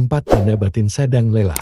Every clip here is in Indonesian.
4 tanda batin sedang lelah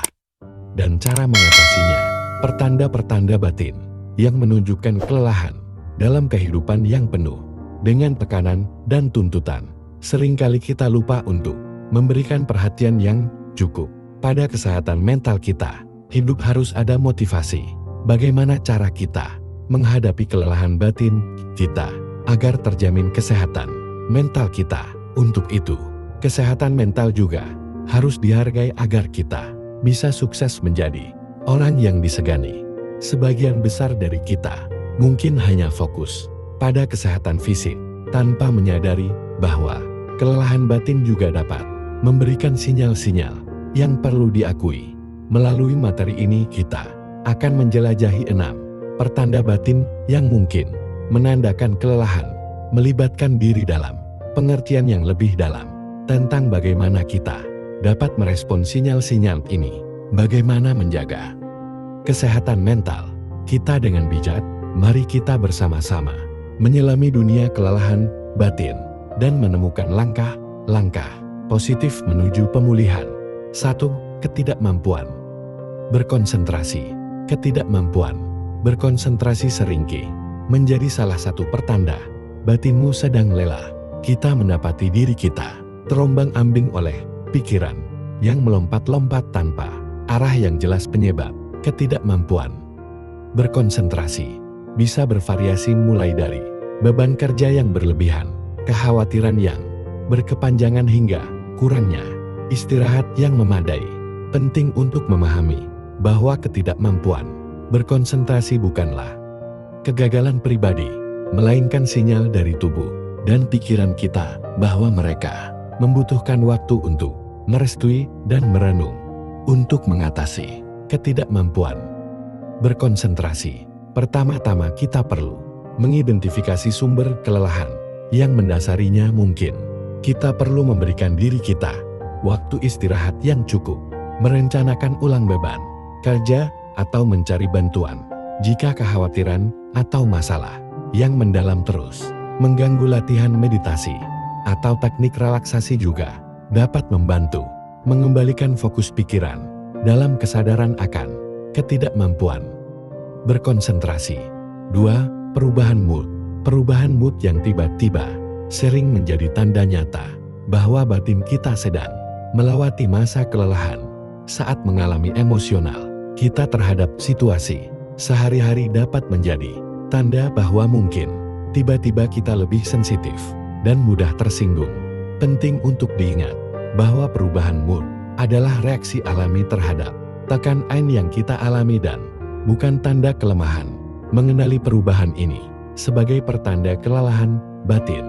dan cara mengatasinya. Pertanda-pertanda batin yang menunjukkan kelelahan dalam kehidupan yang penuh dengan tekanan dan tuntutan. Seringkali kita lupa untuk memberikan perhatian yang cukup pada kesehatan mental kita. Hidup harus ada motivasi. Bagaimana cara kita menghadapi kelelahan batin kita agar terjamin kesehatan mental kita? Untuk itu, kesehatan mental juga harus dihargai agar kita bisa sukses menjadi orang yang disegani. Sebagian besar dari kita mungkin hanya fokus pada kesehatan fisik tanpa menyadari bahwa kelelahan batin juga dapat memberikan sinyal-sinyal yang perlu diakui. Melalui materi ini kita akan menjelajahi 6 pertanda batin yang mungkin menandakan kelelahan, melibatkan diri dalam pengertian yang lebih dalam tentang bagaimana kita dapat merespon sinyal-sinyal ini. Bagaimana menjaga kesehatan mental kita dengan bijak? Mari kita bersama-sama menyelami dunia kelelahan batin dan menemukan langkah-langkah positif menuju pemulihan. 1. Ketidakmampuan berkonsentrasi. Ketidakmampuan berkonsentrasi seringkali menjadi salah satu pertanda batinmu sedang lelah. Kita mendapati diri kita terombang-ambing oleh pikiran yang melompat-lompat tanpa arah yang jelas. Penyebab ketidakmampuan berkonsentrasi bisa bervariasi mulai dari beban kerja yang berlebihan, kekhawatiran yang berkepanjangan hingga kurangnya istirahat yang memadai. Penting untuk memahami bahwa ketidakmampuan berkonsentrasi bukanlah kegagalan pribadi, melainkan sinyal dari tubuh dan pikiran kita bahwa mereka membutuhkan waktu untuk merestui dan merenung. Untuk mengatasi ketidakmampuan berkonsentrasi, pertama-tama kita perlu mengidentifikasi sumber kelelahan yang mendasarinya. Mungkin kita perlu memberikan diri kita waktu istirahat yang cukup, merencanakan ulang beban kerja, atau mencari bantuan jika kekhawatiran atau masalah yang mendalam terus mengganggu. Latihan meditasi atau teknik relaksasi juga dapat membantu mengembalikan fokus pikiran dalam kesadaran akan ketidakmampuan berkonsentrasi. 2. Perubahan mood. Perubahan mood yang tiba-tiba sering menjadi tanda nyata bahwa batin kita sedang melewati masa kelelahan. Saat mengalami emosional kita terhadap situasi sehari-hari dapat menjadi tanda bahwa mungkin tiba-tiba kita lebih sensitif dan mudah tersinggung. Penting untuk diingat bahwa perubahan mood adalah reaksi alami terhadap tekanan yang kita alami dan bukan tanda kelemahan. Mengenali perubahan ini sebagai pertanda kelelahan batin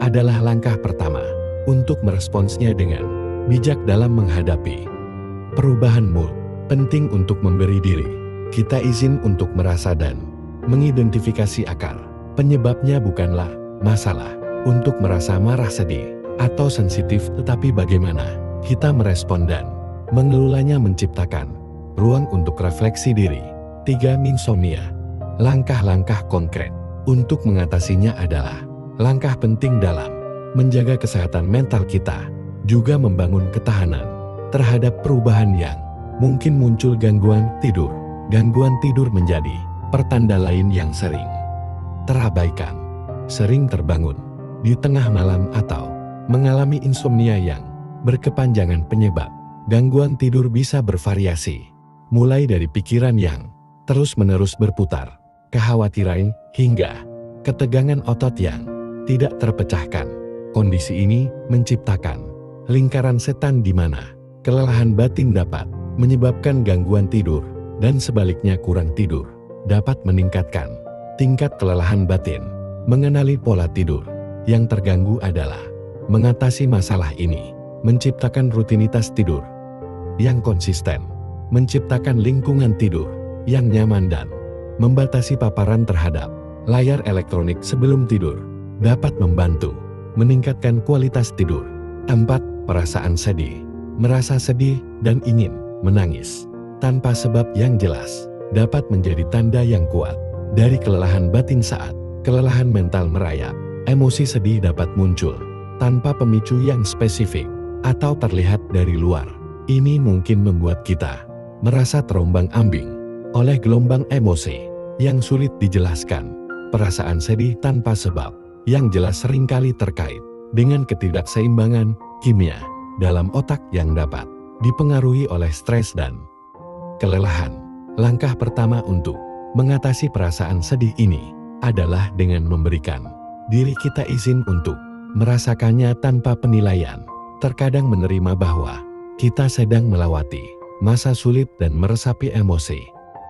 adalah langkah pertama untuk meresponsnya dengan bijak dalam menghadapi perubahan mood. Penting untuk memberi diri kita izin untuk merasa dan mengidentifikasi akar penyebabnya. Bukanlah masalah untuk merasa marah, sedih, atau sensitif, tetapi bagaimana kita merespon dan mengelolanya. Menciptakan ruang untuk refleksi diri. 3. Insomnia. Langkah-langkah konkret untuk mengatasinya adalah langkah penting dalam menjaga kesehatan mental kita, juga membangun ketahanan terhadap perubahan yang mungkin muncul. Gangguan tidur. Gangguan tidur menjadi pertanda lain yang sering terabaikan. Sering terbangun di tengah malam atau mengalami insomnia yang berkepanjangan. Penyebab gangguan tidur bisa bervariasi, mulai dari pikiran yang terus-menerus berputar, kekhawatiran, hingga ketegangan otot yang tidak terpecahkan. Kondisi ini menciptakan lingkaran setan di mana kelelahan batin dapat menyebabkan gangguan tidur, dan sebaliknya kurang tidur dapat meningkatkan tingkat kelelahan batin. Mengenali pola tidur yang terganggu adalah mengatasi masalah ini. Menciptakan rutinitas tidur yang konsisten, menciptakan lingkungan tidur yang nyaman, dan membatasi paparan terhadap layar elektronik sebelum tidur dapat membantu meningkatkan kualitas tidur. 4. Perasaan sedih. Merasa sedih dan ingin menangis tanpa sebab yang jelas dapat menjadi tanda yang kuat dari kelelahan batin. Saat kelelahan mental merayap, emosi sedih dapat muncul tanpa pemicu yang spesifik atau terlihat dari luar. Ini mungkin membuat kita merasa terombang-ambing oleh gelombang emosi yang sulit dijelaskan. Perasaan sedih tanpa sebab yang jelas seringkali terkait dengan ketidakseimbangan kimia dalam otak yang dapat dipengaruhi oleh stres dan kelelahan. Langkah pertama untuk mengatasi perasaan sedih ini adalah dengan memberikan diri kita izin untuk merasakannya tanpa penilaian. Terkadang menerima bahwa kita sedang melewati masa sulit dan meresapi emosi.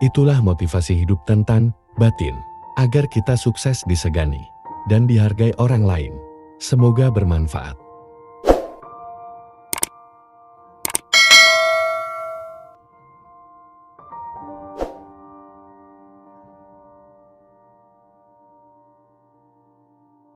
Itulah motivasi hidup Tantan batin, agar kita sukses disegani dan dihargai orang lain. Semoga bermanfaat.